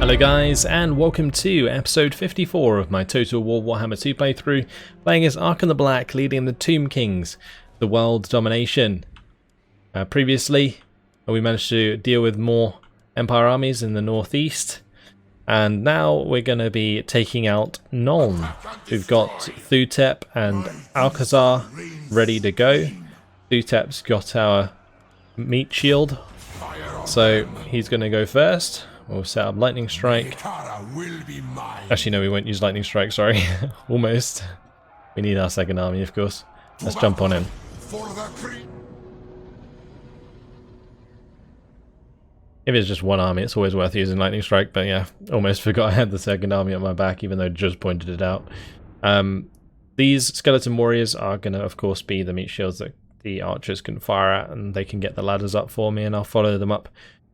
Hello guys, and welcome to episode 54 of my Total War Warhammer 2 playthrough, playing as Arkhan the Black, leading the Tomb Kings, the world's domination. Previously, we managed to deal with more Empire armies in the northeast, and now we're going to be taking out Nuln. We've got Thutep and Alcazar ready to go. Thutep's got our meat shield, so he's going to go first. We'll set up Lightning Strike. Actually, no, we won't use Lightning Strike, sorry. Almost. We need our second army, of course. Let's jump on in. If it's just one army, it's always worth using Lightning Strike, but yeah, almost forgot I had the second army on my back, even though I just pointed it out. These Skeleton Warriors are going to, of course, be the meat shields that the archers can fire at, and they can get the ladders up for me, and I'll follow them up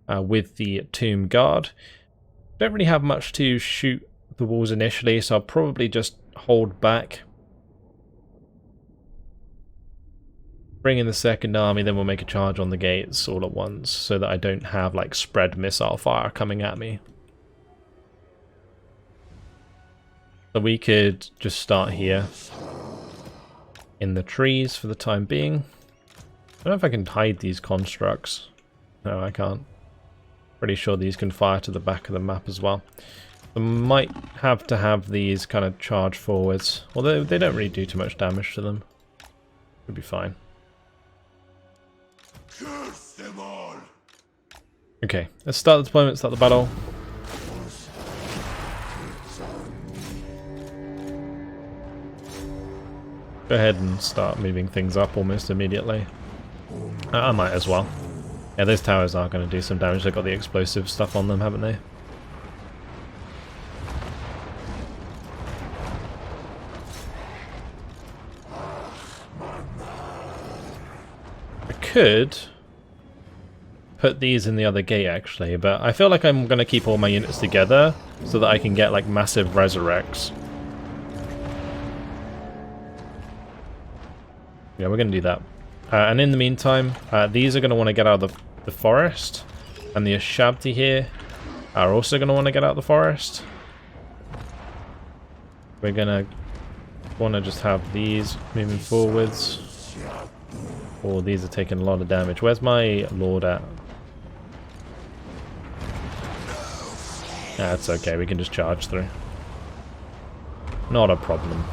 with the Tomb Guard. Don't really have much to shoot the walls initially, so I'll probably just hold back. Bring in the second army, then we'll make a charge on the gates all at once, so that I don't have like spread missile fire coming at me. So we could just start here in the trees for the time being. I don't know if I can hide these constructs. No, I can't. Pretty sure these can fire to the back of the map as well. I might have to have these kind of charge forwards, although they don't really do too much damage to them. It'll be fine. Okay, let's start the deployment, start the battle. Go ahead and start moving things up almost immediately. I might as well. Yeah, those towers are going to do some damage. They've got the explosive stuff on them, haven't they? I could put these in the other gate actually, but I feel like I'm going to keep all my units together so that I can get like massive resurrects. Yeah, we're going to do that. And in the meantime, these are going to want to get out of the forest, and the Ashabti here are also going to want to get out of the forest. We're going to want to just have these moving forwards. Oh, these are taking a lot of damage. Where's my lord at? That's okay, we can just charge through. Not a problem.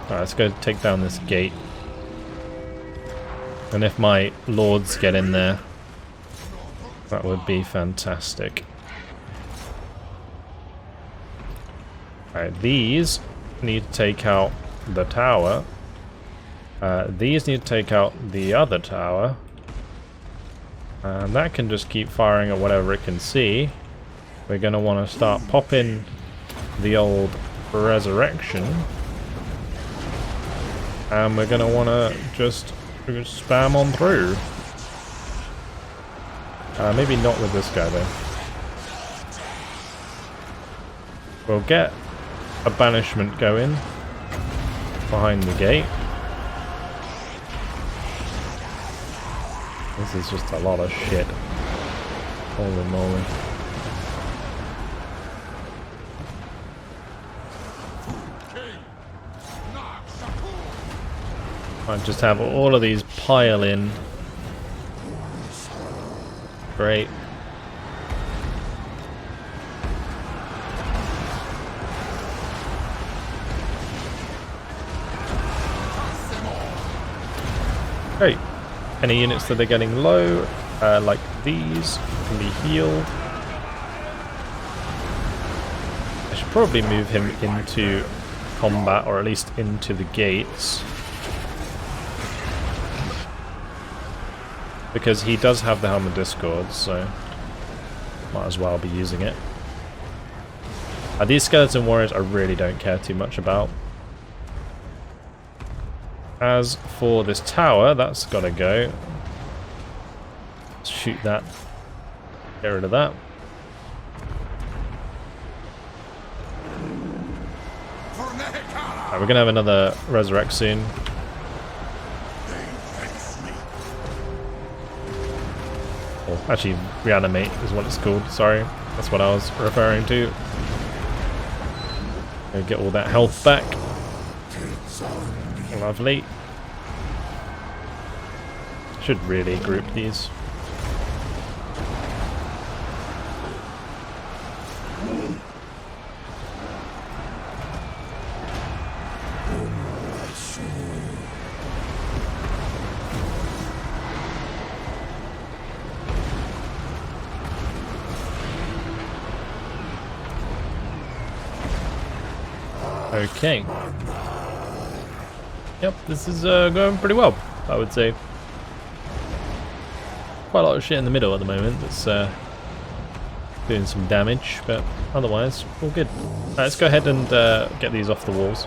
Alright, let's go take down this gate. And if my lords get in there, that would be fantastic. Alright, these need to take out the tower. These need to take out the other tower. And that can just keep firing at whatever it can see. We're going to want to start popping the old resurrection. And we're going to want to just spam on through. Maybe not with this guy though. We'll get a banishment going behind the gate. This is just a lot of shit. Holy moly. I just have all of these pile in. Great. Great. Any units that are getting low, like these, can be healed. I should probably move him into combat, or at least into the gates. Because he does have the Helm of Discord, so might as well be using it. These Skeleton Warriors I really don't care too much about. As for this tower, that's got to go. Let's shoot that. Get rid of that. Right, we're going to have another resurrect soon. Or Actually, reanimate is what it's called, sorry. That's what I was referring to. Get all that health back. Lovely. Should really group these. Okay. Yep, this is going pretty well, I would say. Quite a lot of shit in the middle at the moment that's doing some damage, but otherwise, all good. Right, let's go ahead and get these off the walls.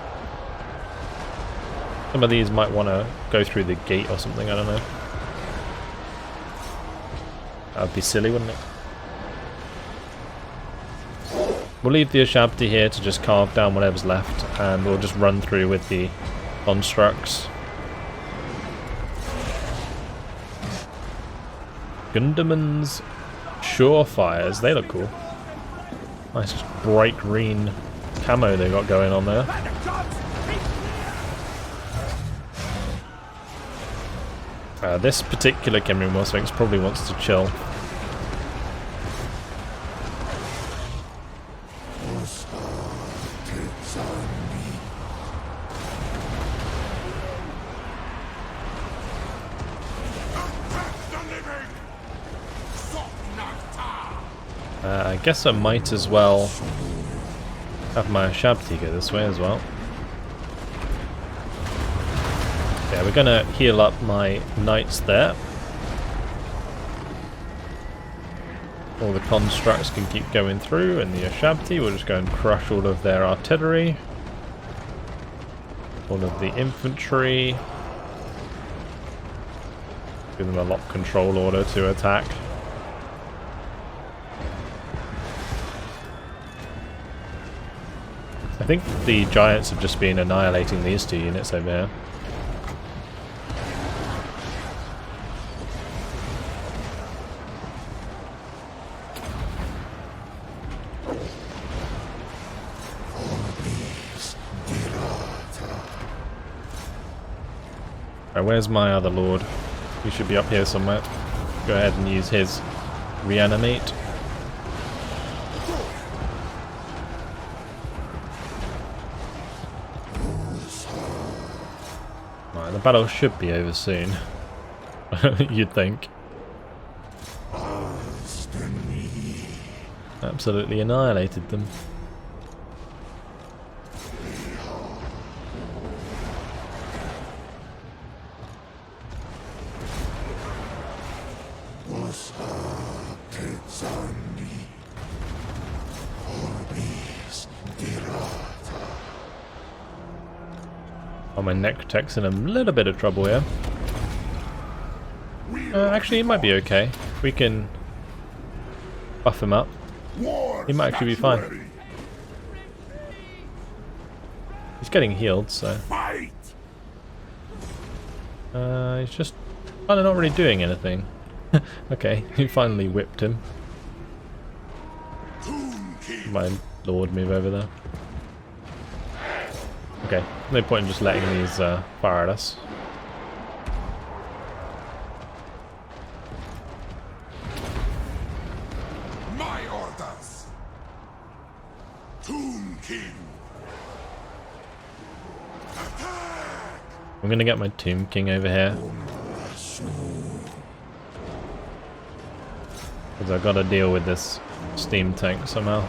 Some of these might want to go through the gate or something, I don't know. That would be silly, wouldn't it? We'll leave the Ushabti here to just carve down whatever's left, and we'll just run through with the constructs. Gundamans Surefires, they look cool. Nice bright green camo they got going on there. This particular Khemri War Sphinx probably wants to chill. I guess I might as well have my Ushabti go this way as well. Yeah, we're gonna heal up my knights there. All the constructs can keep going through, and the Ushabti will just go and crush all of their artillery. All of the infantry. Give them a lock control order to attack. I think the giants have just been annihilating these two units over here. Right, where's my other lord? He should be up here somewhere. Go ahead and use his reanimate. Right, the battle should be over soon. You'd think. Absolutely annihilated them. Oh, my neck tech's in a little bit of trouble here. Actually, he might be okay. We can buff him up. He might actually be fine. He's getting healed, so... he's just kind of not really doing anything. Okay, he finally whipped him. My lord, move over there. Okay, no point in just letting these fire at us. My orders. Tomb King. Attack. I'm gonna get my Tomb King over here. Because I've got to deal with this steam tank somehow.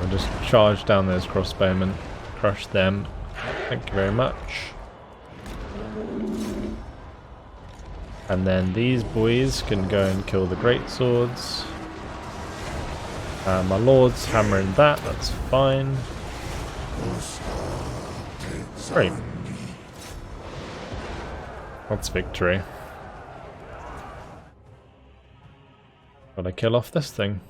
I'll just charge down those crossbowmen, crush them. Thank you very much. And then these boys can go and kill the great swords. My lord's hammering that, that's fine. Great. That's victory. Gotta kill off this thing.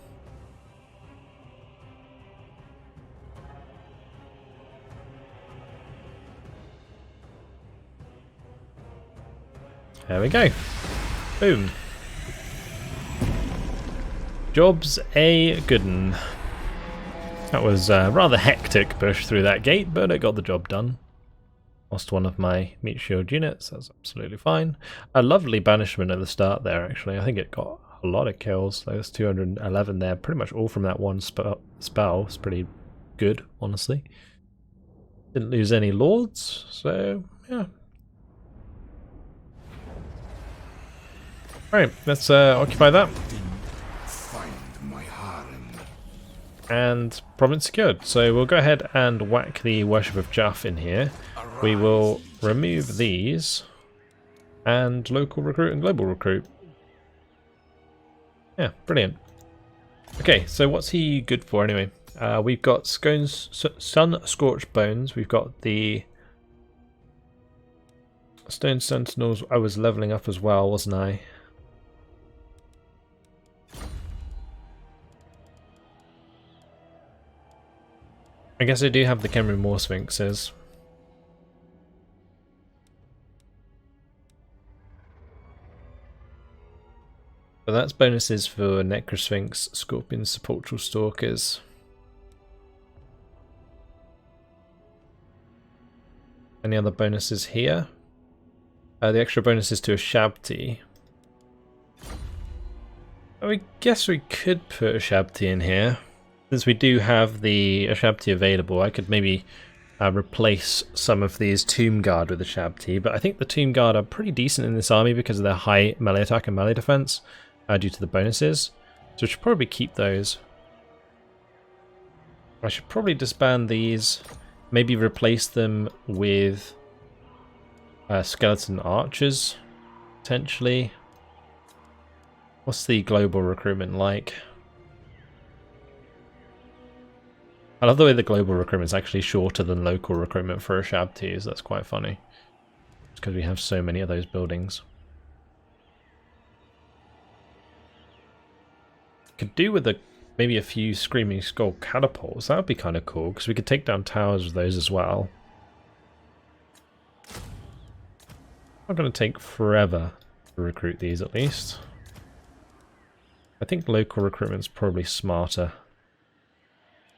There we go. Boom. Job's a good one. That was a rather hectic push through that gate, but it got the job done. Lost one of my meat shield units, that's absolutely fine. A lovely banishment at the start there, actually. I think it got a lot of kills. There's 211 there, pretty much all from that one spell. It's pretty good, honestly. Didn't lose any lords, so yeah. Alright, let's occupy that. Find my harem. And province secured. So we'll go ahead and whack the Worship of Juff in here. We will remove these and local recruit and global recruit. Yeah, brilliant. Okay, so what's he good for anyway? We've got Sun Scorched Bones. We've got the Stone Sentinels. I was leveling up as well, wasn't I? I guess I do have the Khemri Moor Sphinxes. But that's bonuses for Necrosphinx, Scorpions, Sepulchral Stalkers. Any other bonuses here? The extra bonuses to a Shabti. I guess we could put a Shabti in here. Since we do have the Shabti available, I could maybe replace some of these Tomb Guard with a Shabti. But I think the Tomb Guard are pretty decent in this army because of their high melee attack and melee defense. Due to the bonuses, so I should probably keep those. I should probably disband these, maybe replace them with skeleton archers, potentially. What's the global recruitment like? I love the way the global recruitment is actually shorter than local recruitment for a Shabti, so that's quite funny. It's because we have so many of those buildings. Could do with maybe a few Screaming Skull catapults. That would be kind of cool because we could take down towers with those as well. Not going to take forever to recruit these at least. I think local recruitment's probably smarter.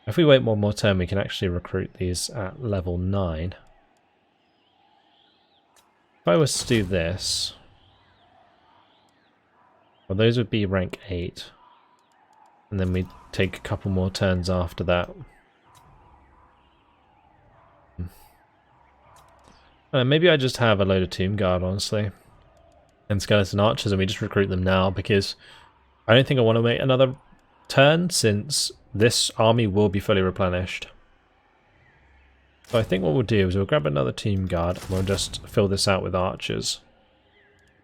If we wait one more turn, we can actually recruit these at level 9. If I was to do this, well, those would be rank 8. And then we take a couple more turns after that. Maybe I just have a load of Tomb Guard, honestly. And Skeleton Archers, and we just recruit them now, because I don't think I want to wait another turn, since this army will be fully replenished. So I think what we'll do is we'll grab another Tomb Guard, and we'll just fill this out with Archers.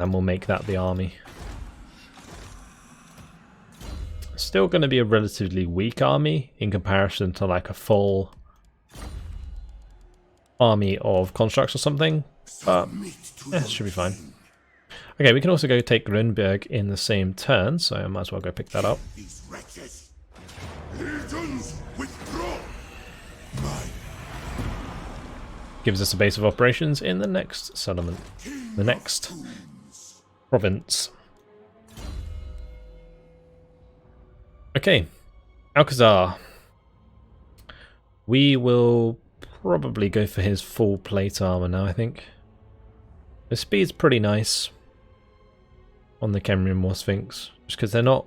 And we'll make that the army. Still going to be a relatively weak army in comparison to like a full army of constructs or something, but yeah, it should be fine. Okay, we can also go take Grunberg in the same turn, so I might as well go pick that up. Gives us a base of operations in the next settlement, the next province. Okay, Alcazar. We will probably go for his full plate armor now, I think. The speed's pretty nice on the Khemri Moor Sphinx, just because they're not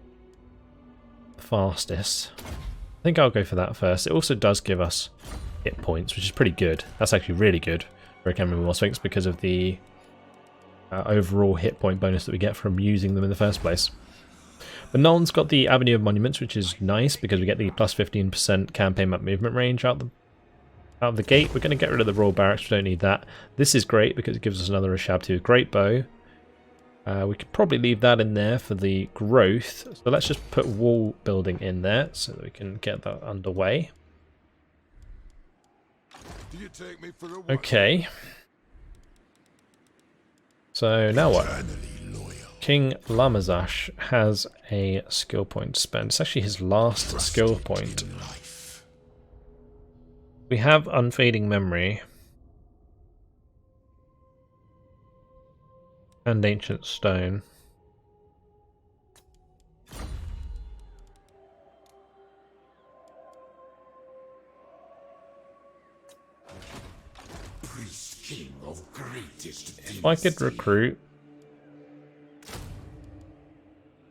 the fastest. I think I'll go for that first. It also does give us hit points, which is pretty good. That's actually really good for a Khemri Moor Sphinx because of the overall hit point bonus that we get from using them in the first place. But Nolan's got the Avenue of Monuments, which is nice because we get the plus 15% campaign map movement range out of the gate. We're going to get rid of the Royal Barracks, we don't need that. This is great because it gives us another Shabti with Great Bow. We could probably leave that in there for the growth. So let's just put wall building in there so that we can get that underway. Do you take me for a Okay. So now what? King Lamazash has a skill point to spend. It's actually his last skill point. We have Unfading Memory and Ancient Stone. If I could recruit,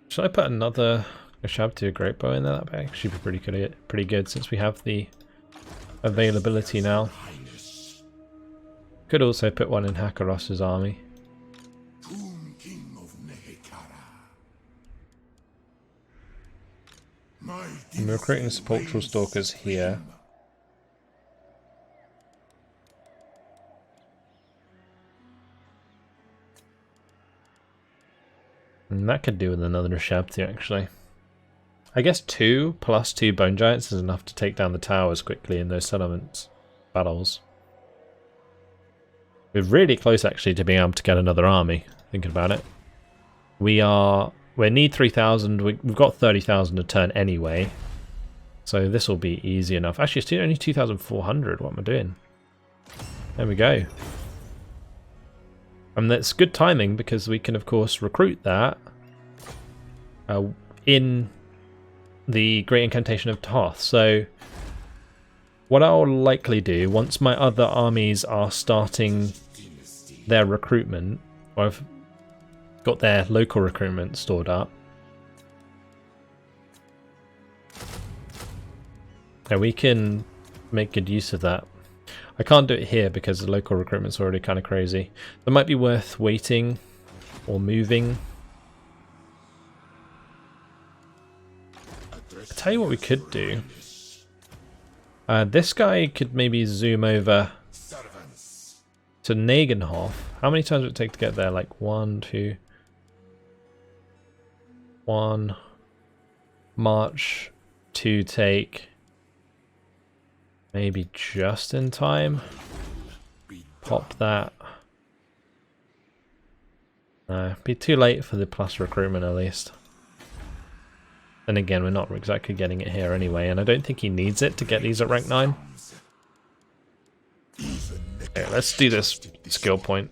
should I put another Shabtu Great Bow in there? That would actually be pretty good since we have the availability now. Could also put one in Hakaros's army. I'm recruiting Sepulchral Stalkers here. And that could do with another Shabtu actually. I guess 2 plus 2 Bone Giants is enough to take down the towers quickly in those settlements battles. We're really close actually to being able to get another army, thinking about it. We need 3,000, we've got 30,000 a turn anyway. So this will be easy enough. Actually it's only 2,400, what am I doing? There we go. And that's good timing because we can of course recruit that in the Great Incantation of Toth. So what I'll likely do once my other armies are starting their recruitment, or I've got their local recruitment stored up, and we can make good use of that. I can't do it here because the local recruitment's already kind of crazy. It might be worth waiting or moving. I'll tell you what we could do. This guy could maybe zoom over to Nagenhof. How many times would it take to get there? Like 1, 2, 1 march to take. Maybe just in time. Pop that. Be too late for the plus recruitment at least. And again, we're not exactly getting it here anyway, and I don't think he needs it to get these at rank 9. Okay, let's do this skill point.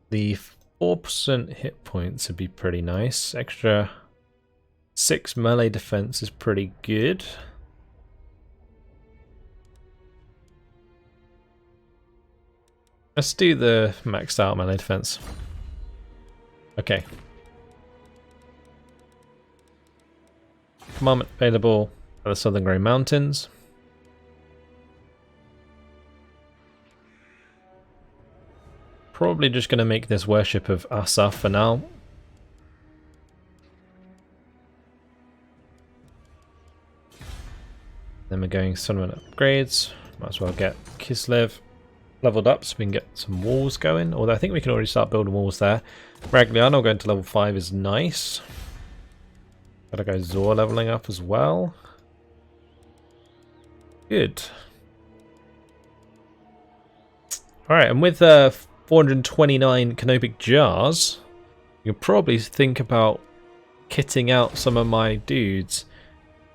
The 4% hit points would be pretty nice. Extra 6 melee defense is pretty good. Let's do the maxed out melee defense. Okay. Commandment available at the Southern Grey Mountains. Probably just going to make this worship of Asaf for now. Then we're going Sunman upgrades. Might as well get Kislev leveled up so we can get some walls going. Although I think we can already start building walls there. Ragliano going to level 5 is nice. Gotta go Zor leveling up as well. Good. Alright, and with 429 canopic jars, you'll probably think about kitting out some of my dudes.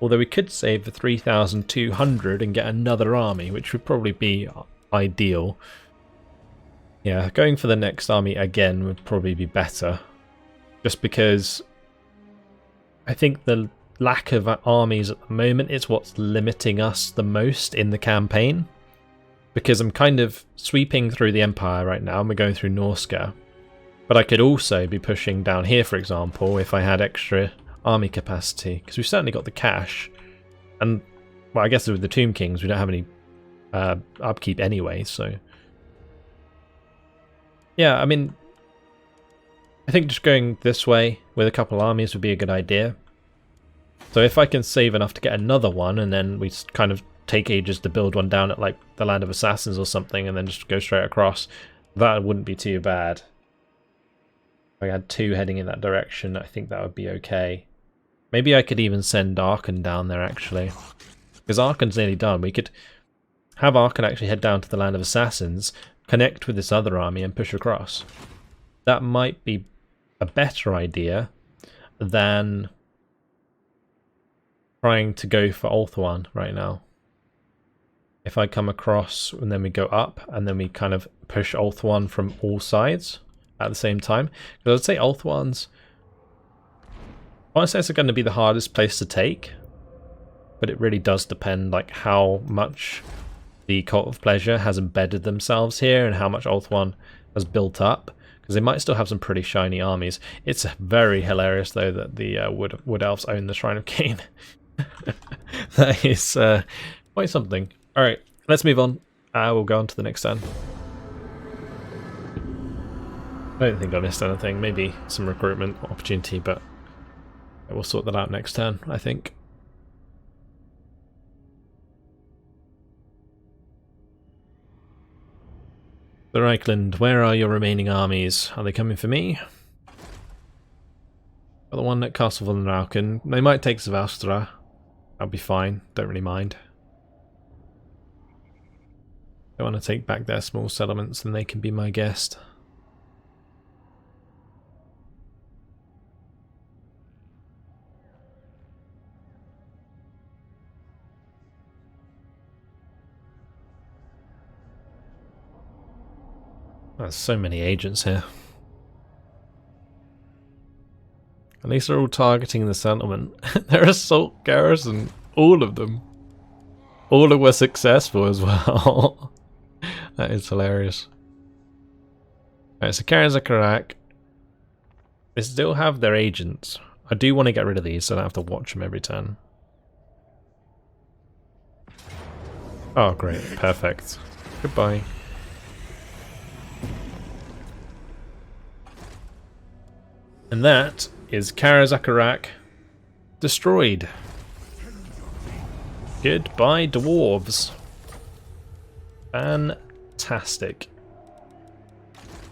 Although we could save the 3,200 and get another army, which would probably be ideal. Yeah, going for the next army again would probably be better. Just because I think the lack of armies at the moment is what's limiting us the most in the campaign. Because I'm kind of sweeping through the Empire right now, and we're going through Norska. But I could also be pushing down here, for example, if I had extra army capacity. Because we've certainly got the cash. And, well, I guess with the Tomb Kings, we don't have any upkeep anyway, so... Yeah, I mean... I think just going this way with a couple armies would be a good idea. So if I can save enough to get another one, and then we kind of take ages to build one down at like the Land of Assassins or something and then just go straight across, that wouldn't be too bad. If I had 2 heading in that direction, I think that would be okay. Maybe I could even send Arkhan down there actually, because Arkhan's nearly done. We could have Arkhan actually head down to the Land of Assassins, connect with this other army and push across. That might be a better idea than trying to go for Ulthuan right now. If I come across and then we go up and then we kind of push Ulthuan from all sides at the same time. Because I'd say Ulthuan's, honestly, it's going to be the hardest place to take. But it really does depend like how much the Cult of Pleasure has embedded themselves here and how much Ulthuan has built up. Because they might still have some pretty shiny armies. It's very hilarious though that the Wood Elves own the Shrine of Cain. That is quite something. Alright, let's move on. We'll go on to the next turn. I don't think I missed anything. Maybe some recruitment opportunity, but we'll sort that out next turn, I think. The Reichland, where are your remaining armies? Are they coming for me? Got the one at Castle Vulcan. They might take Zavastra. I'll be fine. Don't really mind. They want to take back their small settlements, then they can be my guest. There's so many agents here. At least they're all targeting the settlement. Their assault garrison, all of them. All of them were successful as well. That is hilarious. Alright, so Karazakarak. They still have their agents. I do want to get rid of these so I don't have to watch them every turn. Oh great, perfect. Goodbye. And that is Karazakarak destroyed. Goodbye, dwarves. Fantastic.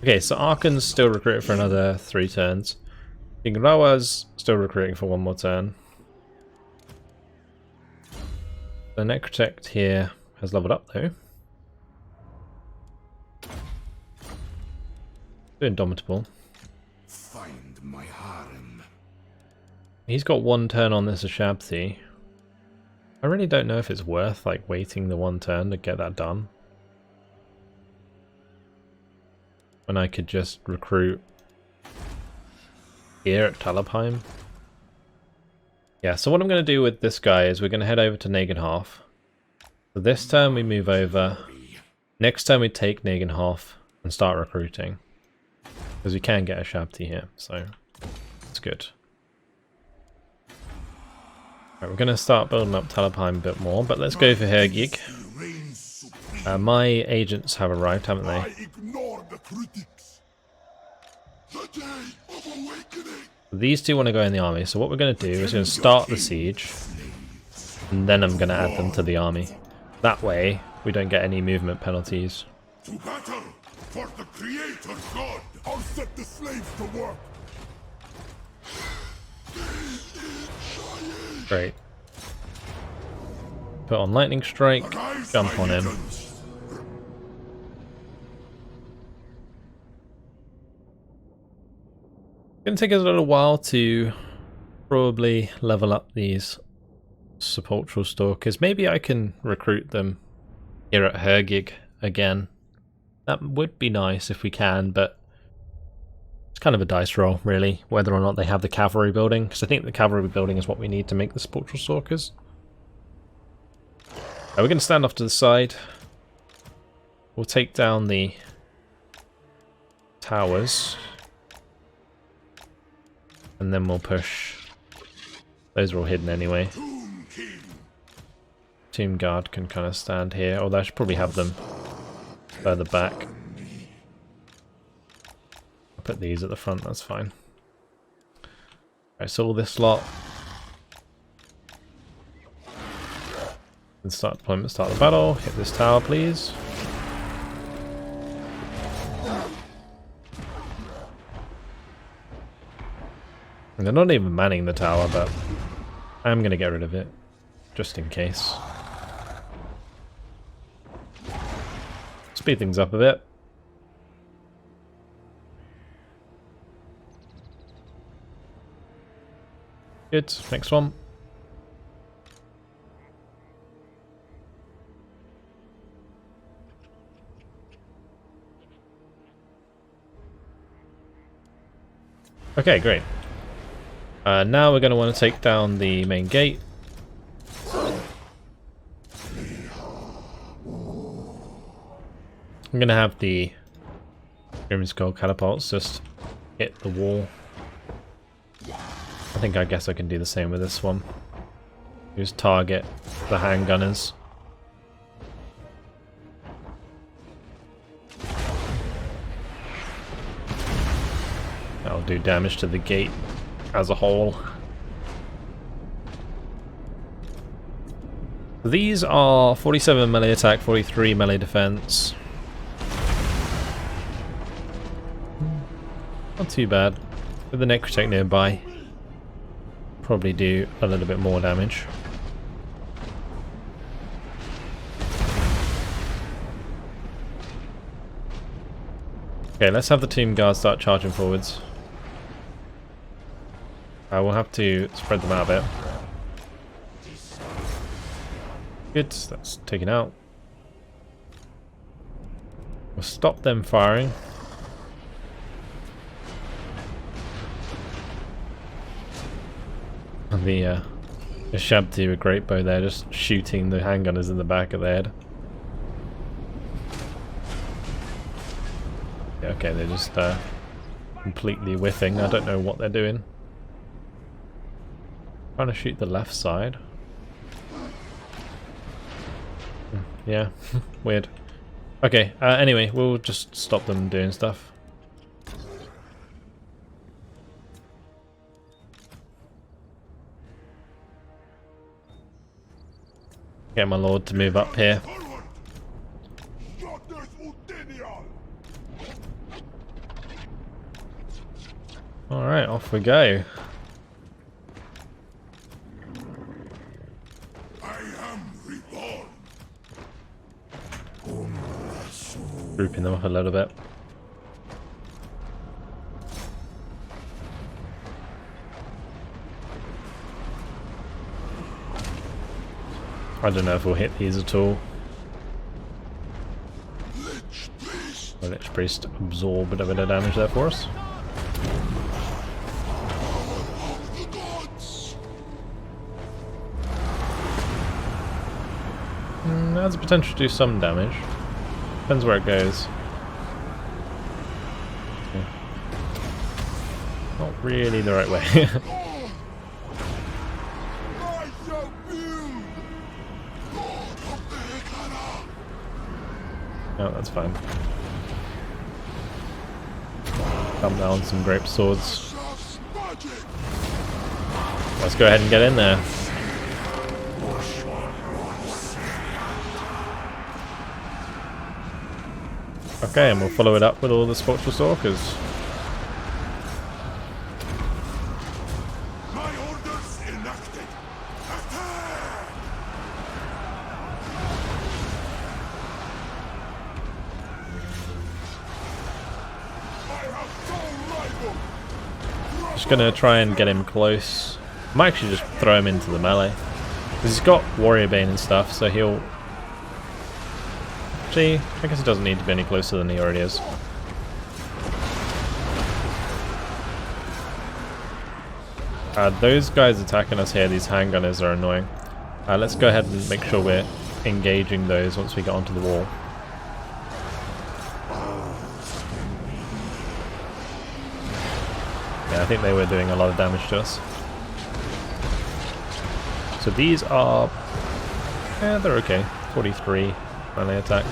Okay, so Arkhan's still recruited for another 3 turns. Rawa's still recruiting for 1 more turn. The Necrotect here has leveled up though. Indomitable. Find my harem. He's got 1 turn on this Ashabthi. I really don't know if it's worth like waiting the 1 turn to get that done. When I could just recruit here at Talabheim. Yeah, so what I'm going to do with this guy is we're going to head over to Nagenhof. So this turn we move over. Next turn we take Nagenhof and start recruiting. Because we can get a Shabti here, so it's good. Right, we're going to start building up Talabheim a bit more, but let's go for Hergig. My agents have arrived, haven't they? These 2 want to go in the army, so what we're going to do is going to start the siege, and then I'm going to add them to the army. That way, we don't get any movement penalties. To battle for the Creator's God. I'll set the slaves to work. Great. Put on Lightning Strike, jump on him. It's going to take us a little while to probably level up these Sepulchral Stalkers. Maybe I can recruit them here at Hergig again. That would be nice if we can, but it's kind of a dice roll, really, whether or not they have the cavalry building, because I think the cavalry building is what we need to make the Sepulchral Stalkers. We're going to stand off to the side. We'll take down the towers. And then we'll push. Those are all hidden anyway. Tomb Guard can kind of stand here, although I should probably have them further back. I'll put these at the front, that's fine. Alright, so all this lot. And start deployment, start the battle. Hit this tower, please. And they're not even manning the tower, but I'm going to get rid of it, just in case. speed things up a bit. Good, next one. Okay, great. Now we're going to want to take down the main gate. I'm going to have the Grim Skull catapults just hit the wall. I guess I can do the same with this one. Just target the handgunners. That'll do damage to the gate as a whole. These are 47 melee attack, 43 melee defense. Not too bad. With the Necrotech nearby, probably do a little bit more damage. Okay, let's have the Tomb Guards start charging forwards. We'll have to spread them out a bit. Good, that's taken out. We'll stop them firing. And the Shabti with great bow there, just shooting the handgunners in the back of the head. Yeah, okay, they're just completely whiffing. I don't know what they're doing. Trying to shoot the left side. Yeah, weird. Okay, anyway, we'll just stop them doing stuff. Get my lord to move up here. Alright, off we go. Grouping them up a little bit. I don't know if we'll hit these at all. The Lich Priest absorbed a bit of damage there for us. Has the potential to do some damage. Depends where it goes. Okay. Not really the right way. Oh, that's fine. Come down some grape swords. Let's go ahead and get in there. Okay, and we'll follow it up with all the Spectral Stalkers. My orders enacted. Attack! Just gonna try and get him close. I might actually just throw him into the melee. Because he's got Warrior Bane and stuff, so he'll... Actually, I guess he doesn't need to be any closer than he already is. Those guys attacking us here, these handgunners, are annoying. Let's go ahead and make sure we're engaging those once we get onto the wall. Yeah, I think they were doing a lot of damage to us. So these are... yeah, they're okay. 43 melee attack.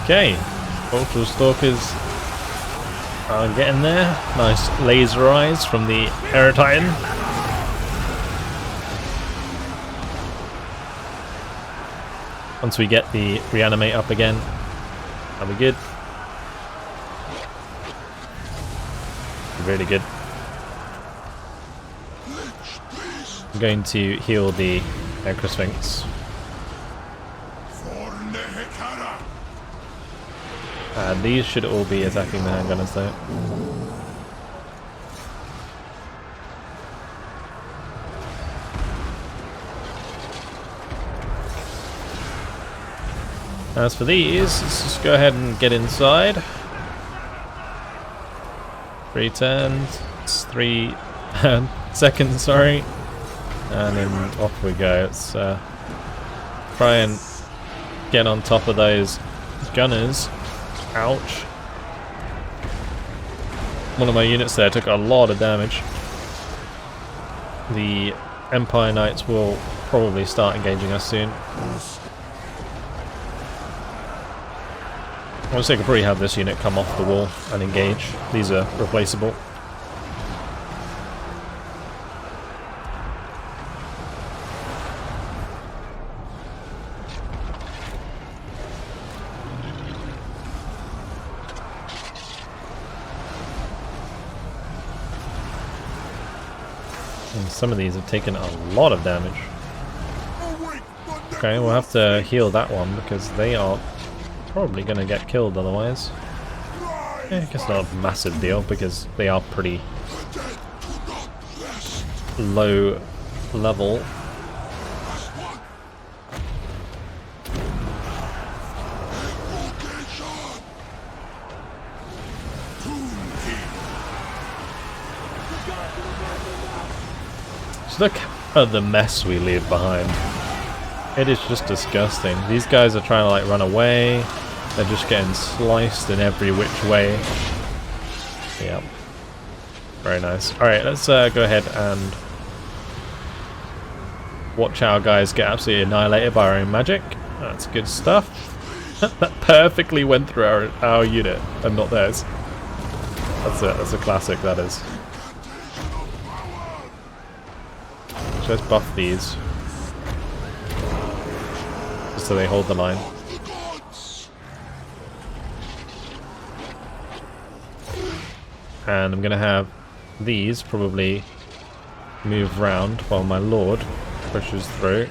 Okay, Spectral Stalkers I'll get in there. Nice laser eyes from the Air Titan. Once we get the reanimate up again, that'll be good. Really good. I'm going to heal the Necrosphinx. These should all be attacking the handgunners though. As for these, let's just go ahead and get inside. 3 turns, it's 3 seconds, sorry. And then off we go. Let's try and get on top of those gunners. Ouch. One of my units there took a lot of damage. The Empire Knights will probably start engaging us soon. Honestly, I could probably have this unit come off the wall and engage. These are replaceable. And some of these have taken a lot of damage. Okay, we'll have to heal that one because they are probably going to get killed otherwise. Yeah, I guess not a massive deal because they are pretty low level. Just look at the mess we leave behind. It is just disgusting. These guys are trying to like run away. They're just getting sliced in every which way. Yep. Very nice. Alright, let's go ahead and watch our guys get absolutely annihilated by our own magic. That's good stuff. That perfectly went through our unit and not theirs. That's a classic, that is. So let's buff these. So they hold the line. And I'm going to have these probably move round while my lord pushes through.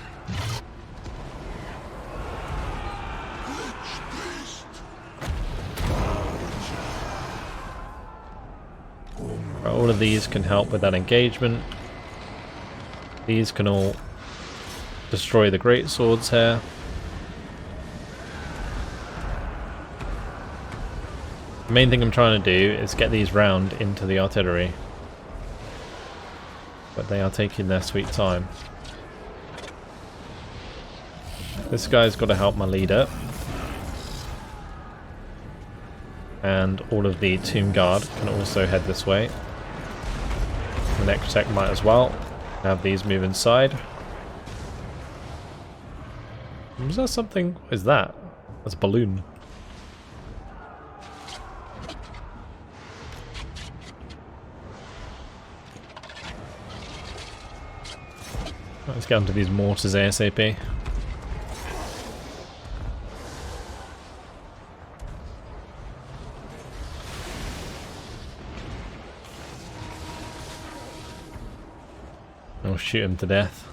All of these can help with that engagement. These can all destroy the great swords here. The main thing I'm trying to do is get these round into the artillery. But they are taking their sweet time. This guy's got to help my leader. And all of the Tomb Guard can also head this way. The Necrotech might as well. Have these move inside. Is that something? What is that? That's a balloon. Let's get onto these mortars ASAP. I'll shoot him to death.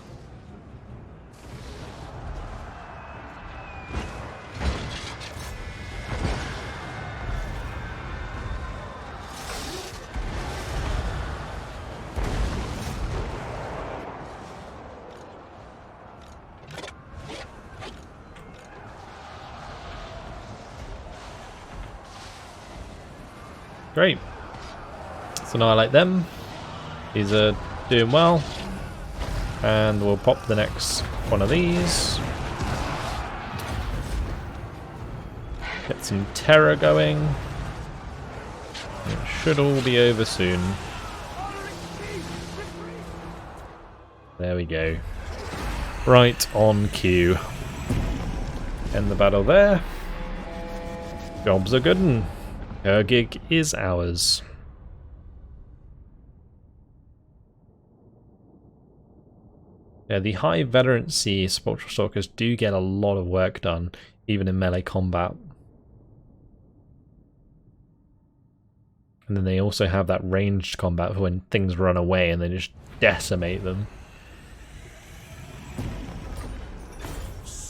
Great. So now I like them. These are doing well. And we'll pop the next one of these. Get some terror going. It should all be over soon. There we go. Right on cue. End the battle there. Jobs are good. Her gig is ours. Yeah, the high veterancy Spectral Stalkers do get a lot of work done, even in melee combat. And then they also have that ranged combat for when things run away and they just decimate them.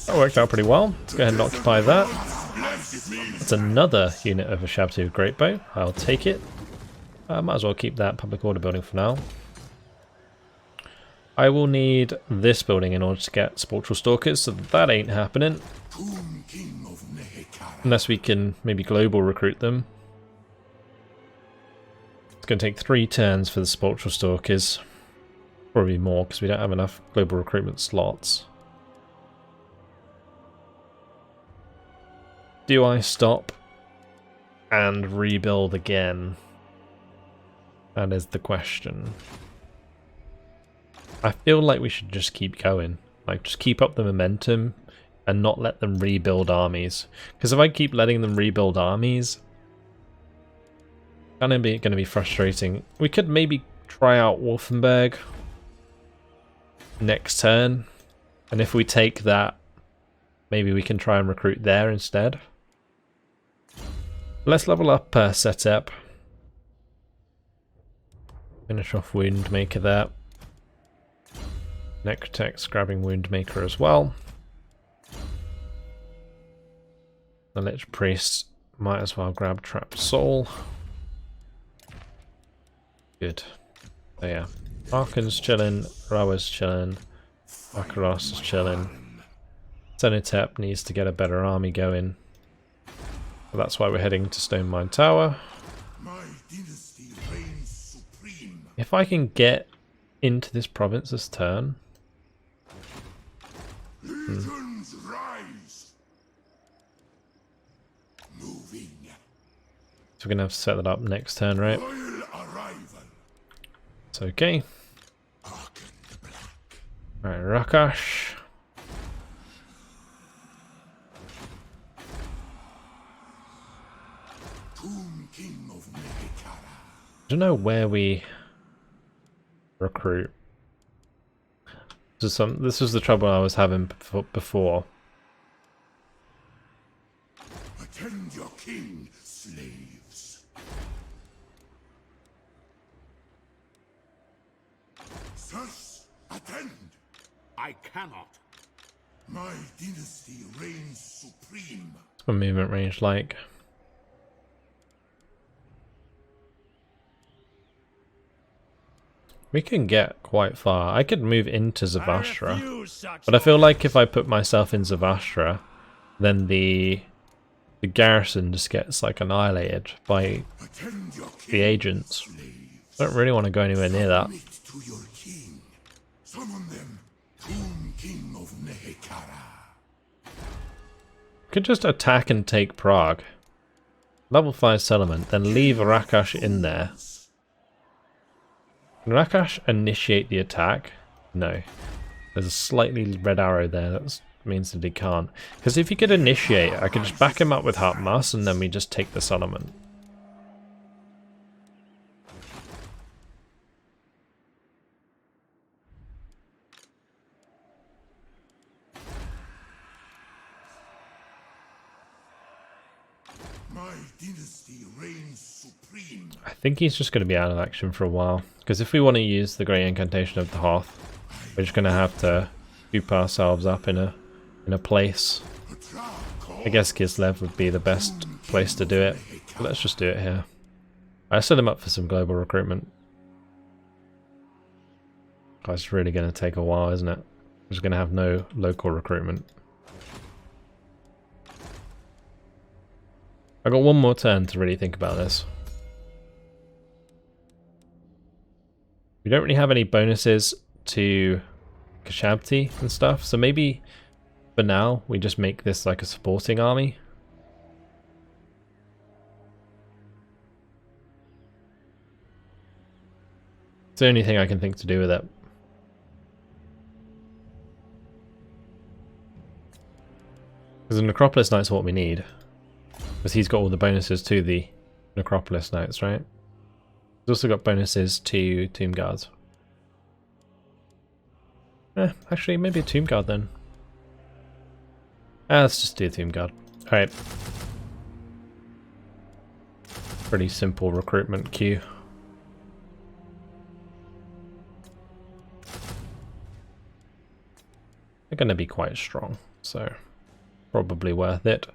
That worked out pretty well. Let's go ahead and occupy that. That's another unit of a Shabtooth Greatbow. I'll take it. Might as well keep that public order building for now. I will need this building in order to get Spectral Stalkers, so that ain't happening. Unless we can maybe global recruit them. It's going to take 3 turns for the Spectral Stalkers. Probably more, because we don't have enough global recruitment slots. Do I stop and rebuild again? That is the question. I feel like we should just keep going. Like, just keep up the momentum and not let them rebuild armies. Because if I keep letting them rebuild armies, it's going to be frustrating. We could maybe try out Wolfenberg next turn. And if we take that, maybe we can try and recruit there instead. Let's level up setup. Finish off Woundmaker there. Necrotech's grabbing Woundmaker as well. The Lich Priest might as well grab Trapped Soul. Good. So yeah. Arkhan's chilling, Rawa's chilling, Akaros is chilling. Zenitep needs to get a better army going. So that's why we're heading to Stone Mine Tower. If I can into this province this turn. Legions rise. Moving. So we're gonna have to set that up next turn, right? It's okay. Arkhan the Black. Alright, Rakash. Tomb King of Mehekara. I don't know where we recruit. This was the trouble I was having before. Attend your king, slaves. Sirs, attend. I cannot. My dynasty reigns supreme. What's my movement range like? We can get quite far. I could move into Zavastra, but I feel like if I put myself in Zavastra, then the garrison just gets like annihilated by the agents. I don't really want to go anywhere near that. Could just attack and take Prague. Level 5 settlement, then leave Rakash in there. Can Rakash initiate the attack? No. There's a slightly red arrow there. That means that he can't. Because if he could initiate, I could just back him up with Hatmas and then we just take the settlement. My dynasty reigns supreme. I think he's just going to be out of action for a while. Because if we want to use the Great Incantation of the Hearth, we're just going to have to scoop ourselves up in a place. I guess Kislev would be the best place to do it. But let's just do it here. I set him up for some global recruitment. God, it's really going to take a while, isn't it? We're just going to have no local recruitment. I got one more turn to really think about this. We don't really have any bonuses to Kashabti and stuff, so maybe for now we just make this like a supporting army. It's the only thing I can think to do with it. Because the Necropolis Knight's what we need. Because he's got all the bonuses to the Necropolis Knights, right? It's also got bonuses to Tomb Guards. Actually, maybe a Tomb Guard then. Let's just do a Tomb Guard. Alright. Pretty simple recruitment queue. They're going to be quite strong, so probably worth it.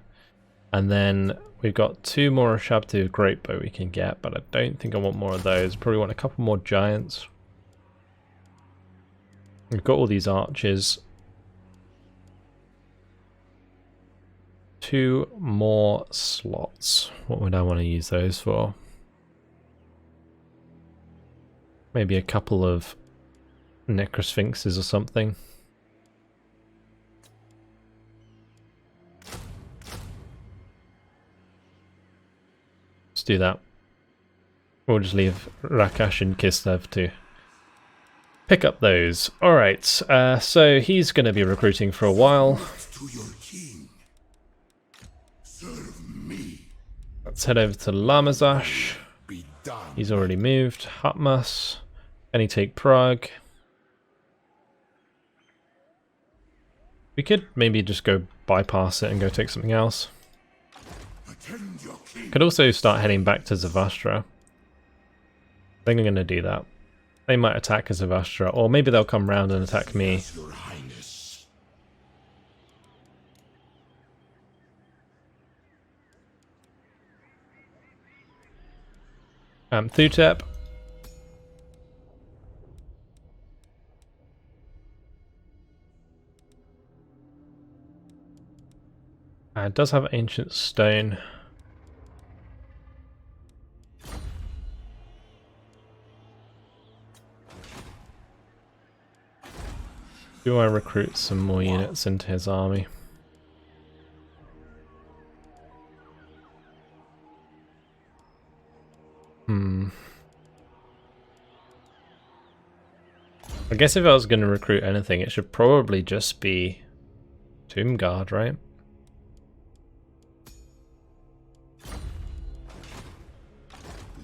And then we've got 2 more Shabtu Greatbow we can get, but I don't think I want more of those. Probably want a couple more Giants. We've got all these archers. 2 more slots. What would I want to use those for? Maybe a couple of Necrosphinxes or something. Let's do that. We'll just leave Rakash and Kislev to pick up those. Alright, so he's going to be recruiting for a while. To your king. Serve me. Let's head over to Lamazash. Be done. He's already moved. Hutmas. Can he take Prague? We could maybe just go bypass it and go take something else. Attend your king. Could also start heading back to Zavastra. I think I'm going to do that. They might attack Zavastra, or maybe they'll come round and attack me. Your Highness. Thutep. It does have ancient stone. Do I recruit some more units into his army? I guess if I was going to recruit anything, it should probably just be Tomb Guard, right?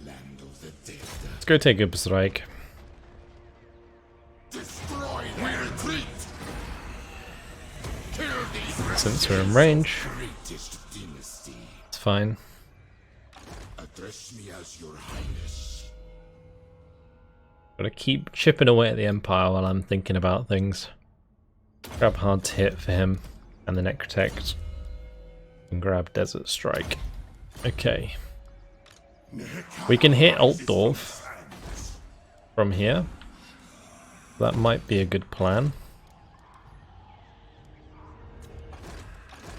Land of the dead. Let's go take Ubsreich. Destroy. We retreat. Kill these. Since we're in range, Greatest dynasty. it's fine. Address me as your highness. Gotta keep chipping away at the Empire while I'm thinking about things. Grab Hard to Hit for him and the Necrotect. And grab Desert Strike. Okay. We can hit Altdorf from here. That might be a good plan.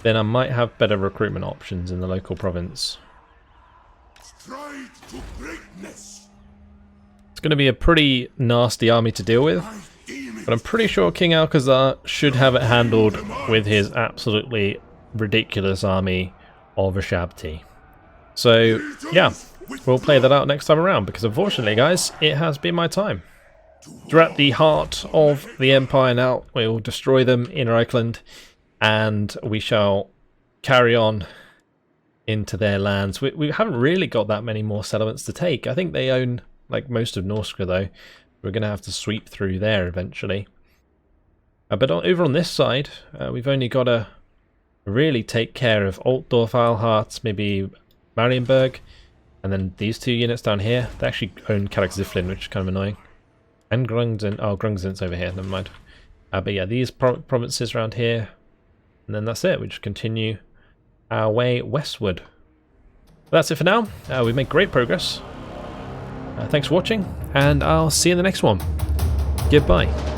Then I might have better recruitment options in the local province. Stride to greatness. It's going to be a pretty nasty army to deal with, but I'm pretty sure King Alcazar should have it handled with his absolutely ridiculous army of Ashabti. So, yeah, we'll play that out next time around, because unfortunately, guys, it has been my time. We're at the heart of the Empire now. We will destroy them in Reichland, and we shall carry on into their lands. We haven't really got that many more settlements to take. I think they own like most of Norska, though. We're going to have to sweep through there eventually. But over on this side, we've only got to really take care of Altdorf, Eilhart, maybe Marienburg, and then these 2 units down here. They actually own Karak-Ziflin, which is kind of annoying. And Grungzen. Oh, Grungzen's over here, never mind. But yeah, these provinces around here. And then that's it. We just continue our way westward. But that's it for now. We've made great progress. Thanks for watching, and I'll see you in the next one. Goodbye.